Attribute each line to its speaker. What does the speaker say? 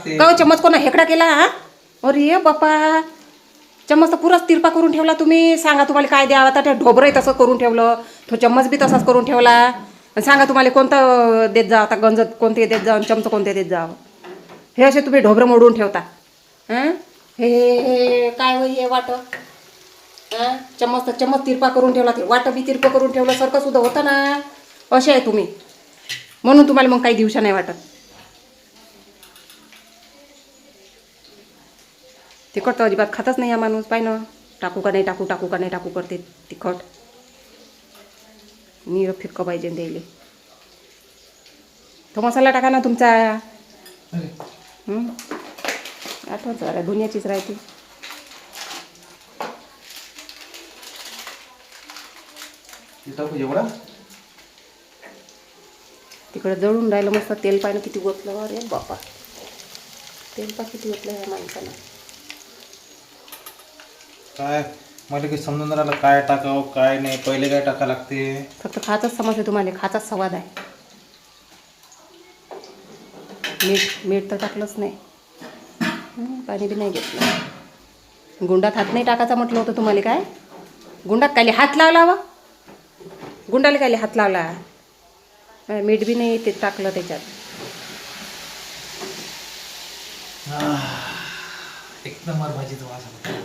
Speaker 1: लागते.
Speaker 2: का चम्मच कोणा हेकडा केला हा? अरे बापा, चम्मच तर पुराच तिरपा करून ठेवला तुम्ही. सांगा तुम्हाला काय द्यावं आता. ते ढोबरही तसं करून ठेवलं, तो चम्मच बी तसाच करून ठेवला. आणि सांगा तुम्हाला कोणतं देत जा आता, गंज कोणते देत जा, चमचं कोणते देत जा. हे असे तुम्ही ढोबरं मोडून ठेवता. हां, हे काय होई हे वाट. हां, चम्मच तर चम्मच तिरपा करून ठेवला, ते वाटं बी तिरपं करून ठेवलं सारखं सुद्धा होतं ना. असे आहे तुम्ही, म्हणून तुम्हाला मग काही दिवसा नाही वाटत. तिखट तर अजिबात खातच नाही हा माणूस. पाय ना, टाकू का नाही टाकू, टाकू का नाही टाकू करते तिखट. नीर फिक्क पाहिजे द्यायले. तो मसाला टाका ना तुमचा. आठवण जरा दुनियाचीच राहते.
Speaker 1: टाकू एवढा.
Speaker 2: तिकडं जळून राहिलं मस्त. तेल पाहिलं किती ओतलं. अरे बापा, तेल पा किती ओतलं ह्या माणसानं.
Speaker 1: काय मला काही समजून नाही राहिलं काय टाकावं काय नाही. पहिले काय टाका लागते.
Speaker 2: फक्त खायचाच समजते तुम्हाला, खायचाच संवाद आहे. मीठ तर टाकलंच नाही. पाणी बी नाही घेतलं. गुंडात हात नाही टाकायचा म्हटलं होतं तुम्हाला. काय गुंडात काय हात लावला व? गुंडाला काय हात लावला? मीठ बी नाही ते टाकलं त्याच्यात.
Speaker 1: एक नंबर भाजीचा वास आला.